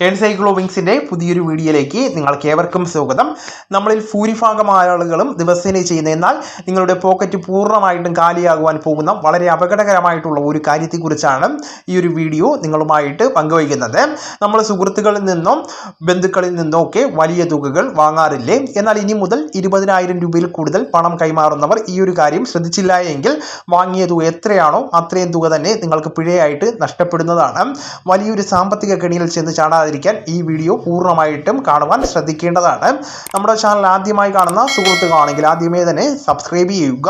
എൻസൈക്ലോവിങ്സിന്റെ പുതിയൊരു വീഡിയോയിലേക്ക് നിങ്ങൾക്ക് ഏവർക്കും സ്വാഗതം. നമ്മളിൽ ഭൂരിഭാഗം ആളുകളും ദിവസേന ചെയ്യുന്ന എന്നാൽ നിങ്ങളുടെ പോക്കറ്റ് പൂർണ്ണമായിട്ടും കാലിയാകുവാൻ പോകുന്ന വളരെ അപകടകരമായിട്ടുള്ള ഒരു കാര്യത്തെക്കുറിച്ചാണ് ഈ ഒരു വീഡിയോ നിങ്ങളുമായിട്ട് പങ്കുവയ്ക്കുന്നത്. നമ്മൾ സുഹൃത്തുക്കളിൽ നിന്നും ബന്ധുക്കളിൽ നിന്നോ ഒക്കെ വലിയ തുകകൾ വാങ്ങാറില്ലേ? എന്നാൽ ഇനി മുതൽ 20,000 രൂപയിൽ കൂടുതൽ പണം കൈമാറുന്നവർ ഈ ഒരു കാര്യം ശ്രദ്ധിച്ചില്ല എങ്കിൽ വാങ്ങിയ തുക എത്രയാണോ അത്രയും തുക തന്നെ നിങ്ങൾക്ക് പിഴയായിട്ട് നഷ്ടപ്പെടുന്നതാണ്. വലിയൊരു സാമ്പത്തിക കെണിയിൽ ചെന്ന് ചാടാതിരിക്കാൻ ഈ വീഡിയോ പൂർണ്ണമായിട്ടും കാണുവാൻ ശ്രദ്ധിക്കേണ്ടതാണ്. നമ്മുടെ ചാനൽ ആദ്യമായി കാണുന്ന സുഹൃത്തുക്കളാണെങ്കിൽ ആദ്യമേ തന്നെ സബ്സ്ക്രൈബ് ചെയ്യുക.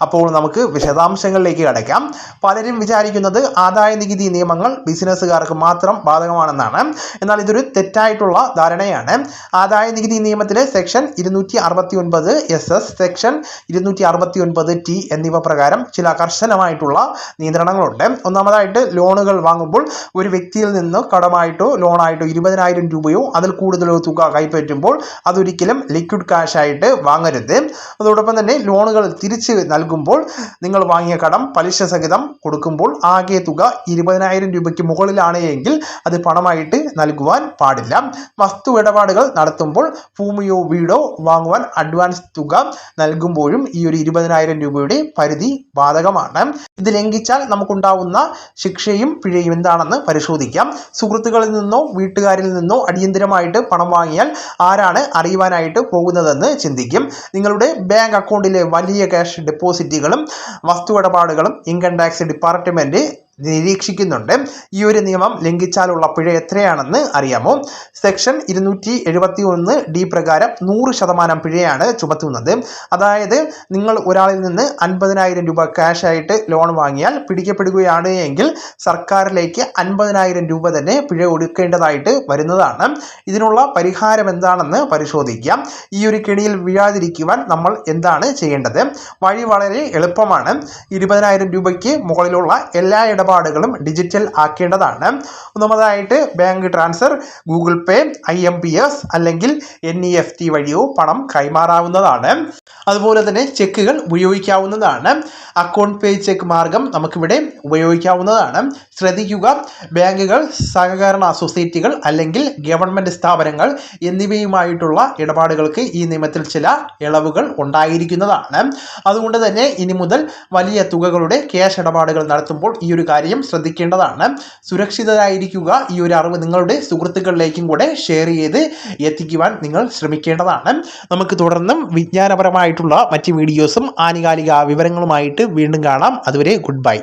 അപ്പോൾ നമുക്ക് വിശദാംശങ്ങളിലേക്ക് കടക്കാം. പലരും വിചാരിക്കുന്നത് ആദായ നികുതി നിയമങ്ങൾ ബിസിനസ്സുകാർക്ക് മാത്രം ബാധകമാണെന്നാണ്. എന്നാൽ ഇതൊരു തെറ്റായിട്ടുള്ള ധാരണയാണ്. ആദായ നികുതി നിയമത്തിലെ സെക്ഷൻ 269 SS, സെക്ഷൻ 269 T എന്നിവ പ്രകാരം ചില കർശനമായിട്ടുള്ള നിയന്ത്രണങ്ങളുണ്ട്. ഒന്നാമതായിട്ട് ലോണുകൾ വാങ്ങുമ്പോൾ ഒരു വ്യക്തിയിൽ നിന്ന് കടമായിട്ടോ ലോണായിട്ടോ 20,000 രൂപയോ അതിൽ കൂടുതലോ തുക കൈപ്പറ്റുമ്പോൾ അതൊരിക്കലും ലിക്വിഡ് ക്യാഷ് ആയിട്ട് വാങ്ങരുത്. അതോടൊപ്പം തന്നെ ലോണുകൾ തിരിച്ച് നൽകുമ്പോൾ നിങ്ങൾ വാങ്ങിയ കടം പലിശ സഹിതം കൊടുക്കുമ്പോൾ ആകെ തുക 20,000 രൂപയ്ക്ക് മുകളിലാണ് എങ്കിൽ അത് പണമായിട്ട് നൽകുവാൻ പാടില്ല. വസ്തു ഇടപാടുകൾ നടത്തുമ്പോൾ ഭൂമിയോ വീടോ വാങ്ങുവാൻ അഡ്വാൻസ് തുക നൽകുമ്പോഴും ഈ ഒരു 20,000 രൂപയുടെ പരിധി ബാധകമാണ്. ഇത് ലംഘിച്ചാൽ നമുക്കുണ്ടാവുന്ന ശിക്ഷയും പിഴയും എന്താണെന്ന് പരിശോധിക്കാം. സുഹൃത്തുക്കളിൽ നിന്നോ വീട്ടുകാരിൽ നിന്നോ അടിയന്തരമായിട്ട് പണം വാങ്ങിയാൽ ആരാണ് അറിയുവാനായിട്ട് പോകുന്നതെന്ന് ചിന്തിക്കും. നിങ്ങളുടെ ബാങ്ക് അക്കൗണ്ടിലെ വലിയ ക്യാഷ് ഡെപ്പോസിറ്റുകളും വസ്തു ഇടപാടുകളും ഇൻകം ടാക്സ് ഡിപ്പാർട്ട്മെന്റ് നിരീക്ഷിക്കുന്നുണ്ട്. ഈ ഒരു നിയമം ലംഘിച്ചാലുള്ള പിഴ എത്രയാണെന്ന് അറിയാമോ? സെക്ഷൻ 271 D പ്രകാരം 100% പിഴയാണ് ചുമത്തുന്നത്. അതായത് നിങ്ങൾ ഒരാളിൽ നിന്ന് 50,000 രൂപ ക്യാഷ് ആയിട്ട് ലോൺ വാങ്ങിയാൽ പിടിക്കപ്പെടുകയാണ് എങ്കിൽ സർക്കാരിലേക്ക് 50,000 രൂപ തന്നെ പിഴ ഒടുക്കേണ്ടതായിട്ട് വരുന്നതാണ്. ഇതിനുള്ള പരിഹാരം എന്താണെന്ന് പരിശോധിക്കാം. ഈ ഒരു കെണിയിൽ വീഴാതിരിക്കുവാൻ നമ്മൾ എന്താണ് ചെയ്യേണ്ടത്? വഴി വളരെ എളുപ്പമാണ്. 20,000 രൂപയ്ക്ക് മുകളിലുള്ള എല്ലാ ഇടപാടുകളും ഡിജിറ്റൽ ആക്കേണ്ടതാണ്. ഒന്നാമതായിട്ട് ബാങ്ക് ട്രാൻസ്ഫർ, ഗൂഗിൾ പേ, IMPS അല്ലെങ്കിൽ NEFT വഴിയോ പണം കൈമാറാവുന്നതാണ്. അതുപോലെ തന്നെ ചെക്കുകൾ ഉപയോഗിക്കാവുന്നതാണ്. അക്കൗണ്ട് പേ ചെക്ക് മാർഗം നമുക്കിവിടെ ഉപയോഗിക്കാവുന്നതാണ്. ശ്രദ്ധിക്കുക, ബാങ്കുകൾ, സഹകരണ സൊസൈറ്റികൾ അല്ലെങ്കിൽ ഗവൺമെൻറ് സ്ഥാപനങ്ങൾ എന്നിവയുമായിട്ടുള്ള ഇടപാടുകൾക്ക് ഈ നിയമത്തിൽ ചില ഇളവുകൾ ഉണ്ടായിരിക്കുന്നതാണ്. അതുകൊണ്ട് തന്നെ ഇനി മുതൽ വലിയ തുകകളുടെ ക്യാഷ് ഇടപാടുകൾ നടത്തുമ്പോൾ ഈ ഒരു കാര്യം ശ്രദ്ധിക്കേണ്ടതാണ്. സുരക്ഷിതരായിരിക്കുക. ഈ ഒരു അറിവ് നിങ്ങളുടെ സുഹൃത്തുക്കളിലേക്കും കൂടെ ഷെയർ ചെയ്ത് എത്തിക്കുവാൻ നിങ്ങൾ ശ്രമിക്കേണ്ടതാണ്. നമുക്ക് തുടർന്നും വിജ്ഞാനപരമായിട്ടുള്ള മറ്റ് വീഡിയോസും ആനുകാലിക വിവരങ്ങളുമായിട്ട് വീണ്ടും കാണാം. അതുവരെ ഗുഡ് ബൈ.